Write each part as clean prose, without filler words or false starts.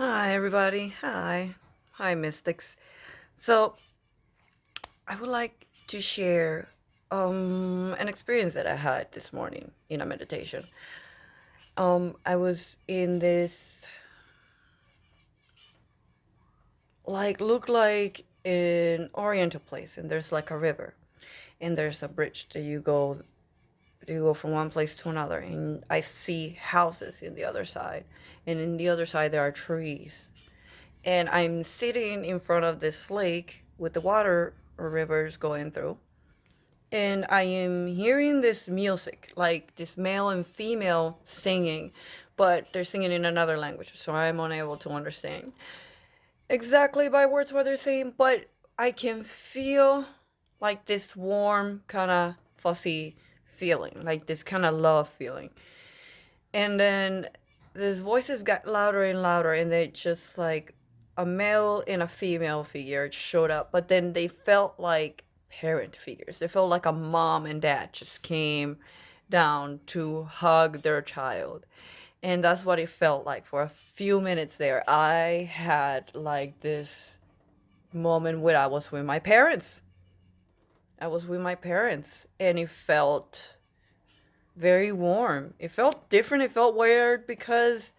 Hi, everybody. Hi. Hi, Mystics. So, I would like to share an experience that I had this morning in a meditation. I was in this, look like an oriental place, and there's like a river, and there's a bridge that you go from one place to another, and I see houses in the other side, and in the other side there are trees, and I'm sitting in front of this lake with the water or rivers going through, and I am hearing this music, like this male and female singing, but they're singing in another language, so I'm unable to understand exactly by words what they're saying, but I can feel like this warm, kind of fuzzy feeling, like this kind of love feeling. And then these voices got louder and louder, and they just like a male and a female figure showed up, but then they felt like parent figures. They felt like a mom and dad just came down to hug their child. And that's what it felt like for a few minutes there. I had like this moment where I was with my parents. I was with my parents, and it felt very warm. It felt different. It felt weird because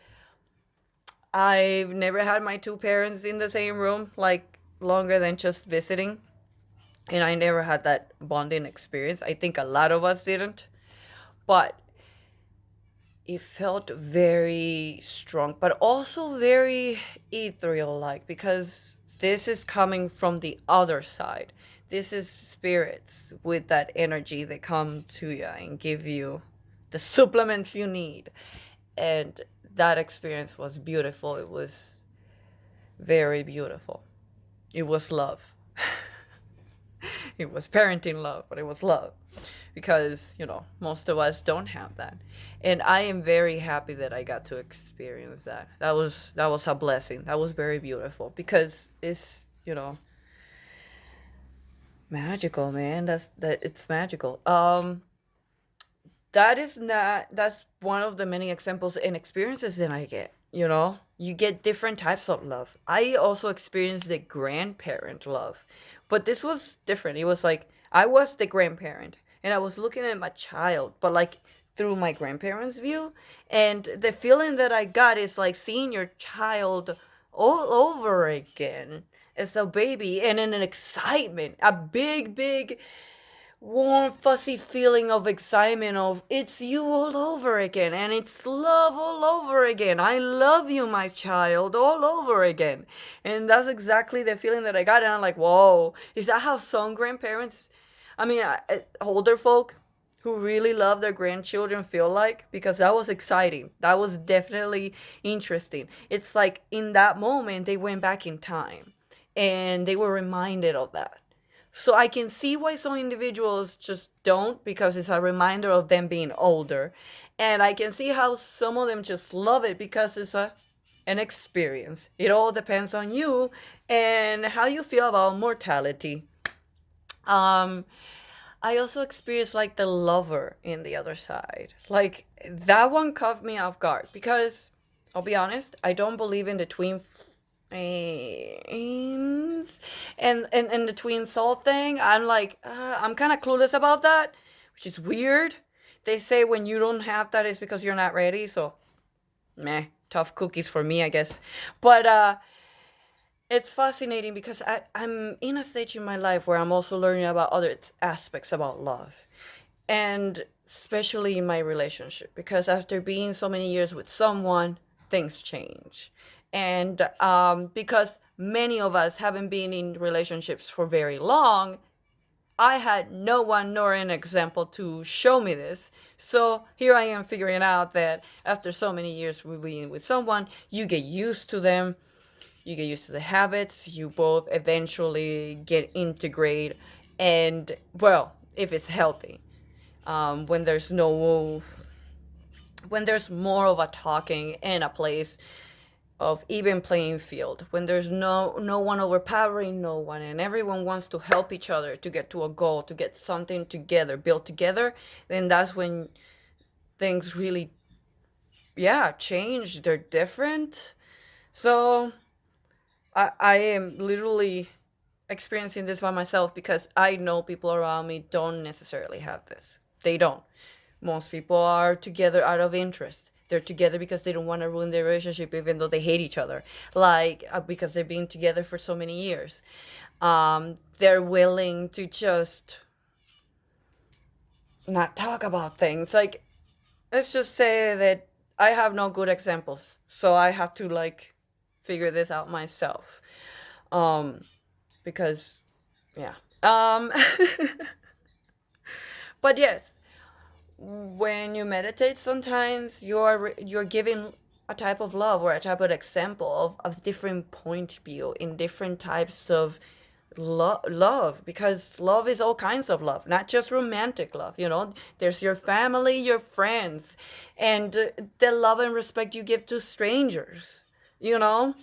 I've never had my two parents in the same room like longer than just visiting. And I never had that bonding experience. I think a lot of us didn't. But it felt very strong, but also very ethereal like, because this is coming from the other side. This is spirits with that energy that come to you and give you the supplements you need. And that experience was beautiful. It was very beautiful. It was love. It was parenting love, but it was love because, most of us don't have that. And I am very happy that I got to experience that. That was a blessing. That was very beautiful because it's magical, man. It's magical. That's one of the many examples and experiences that I get. You get different types of love. I also experienced the grandparent love, but this was different. It was like I was the grandparent and I was looking at my child, but like through my grandparents' view. And the feeling that I got is like seeing your child all over again as a baby, and in an excitement, a big, big warm, fuzzy feeling of excitement of it's you all over again, and it's love all over again. I love you, my child, all over again. And that's exactly the feeling that I got. And I'm like, whoa, is that how some grandparents, older folk who really love their grandchildren feel like? Because that was exciting. That was definitely interesting. It's like in that moment, they went back in time and they were reminded of that. So I can see why some individuals just don't, because it's a reminder of them being older. And I can see how some of them just love it because it's an experience. It all depends on you and how you feel about mortality. Um I also experienced like the lover in the other side. Like that one caught me off guard because I'll be honest, I don't believe in the twin flames and the twin soul thing. I'm kind of clueless about that, which is weird. They say when you don't have that, it's because you're not ready. So, meh, tough cookies for me, I guess. But it's fascinating because I'm in a stage in my life where I'm also learning about other aspects about love. And especially in my relationship, because after being so many years with someone, things change. And because many of us haven't been in relationships for very long, I had no one nor an example to show me this. So here I am figuring out that after so many years of being with someone, you get used to them, you get used to the habits, you both eventually get integrate, and well, if it's healthy, when there's no when there's more of a talking and a place of even playing field, when there's no one overpowering no one, and everyone wants to help each other to get to a goal, to get something together, build together, then that's when things really, yeah, change. They're different. So I am literally experiencing this by myself because I know people around me don't necessarily have this. They don't. Most people are together out of interest. They're together because they don't want to ruin their relationship, even though they hate each other. Like, because they've been together for so many years. They're willing to just not talk about things. Like, let's just say that I have no good examples. So I have to, like, figure this out myself. Um, because, yeah. But yes, when you meditate, sometimes you're giving a type of love or a type of example of different point of view in different types of love, because love is all kinds of love, not just romantic love. There's your family, your friends, and the love and respect you give to strangers. you know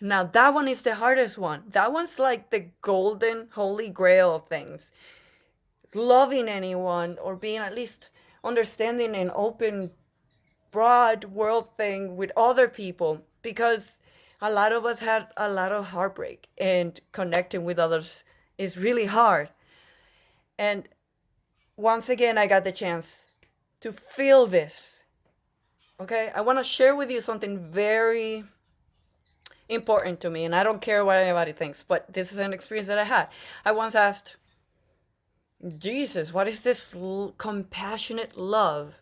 Now that one is the hardest one. That one's like the golden holy grail of things. Loving anyone, or being at least understanding an open, broad world thing with other people, because a lot of us had a lot of heartbreak, and connecting with others is really hard. And once again, I got the chance to feel this. Okay, I want to share with you something very important to me, and I don't care what anybody thinks, but this is an experience that I had. I once asked Jesus, what is this compassionate love?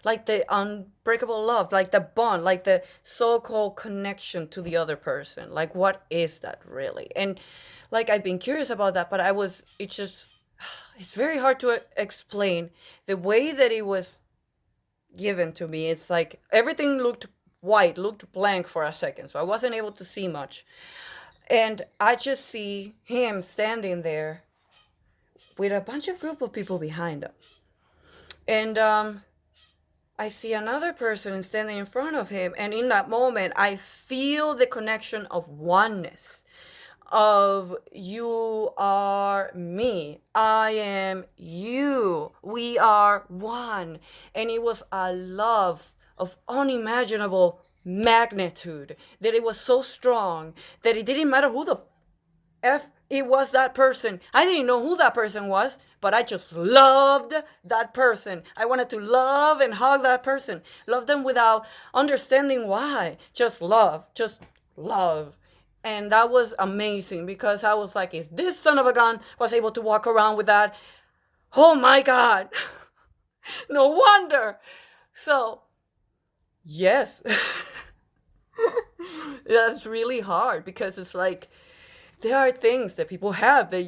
Like the unbreakable love, like the bond, like the so-called connection to the other person. Like, what is that really? And like, I've been curious about that, but it's just, it's very hard to explain the way that it was given to me. It's like everything looked white, looked blank for a second. So I wasn't able to see much. And I just see him standing there with a bunch of group of people behind him. And I see another person standing in front of him, and in that moment, I feel the connection of oneness. Of you are me, I am you, we are one. And it was a love of unimaginable magnitude, that it was so strong that it didn't matter who the F it was that person. I didn't know who that person was, but I just loved that person. I wanted to love and hug that person. Love them without understanding why. Just love. Just love. And that was amazing, because I was like, if this son of a gun was able to walk around with that, oh my God. No wonder. So, yes. That's really hard, because it's like, there are things that people have that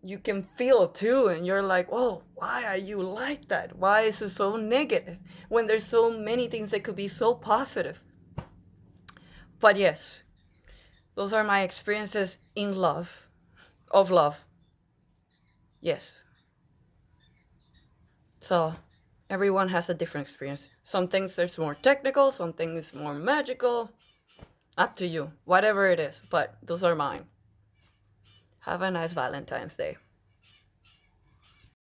you can feel too, and you're like, oh, why are you like that? Why is it so negative when there's so many things that could be so positive? But yes, those are my experiences in love, of love. Yes. So everyone has a different experience. Some things there's more technical, some things more magical. Up to you, whatever it is. But those are mine. Have a nice Valentine's Day.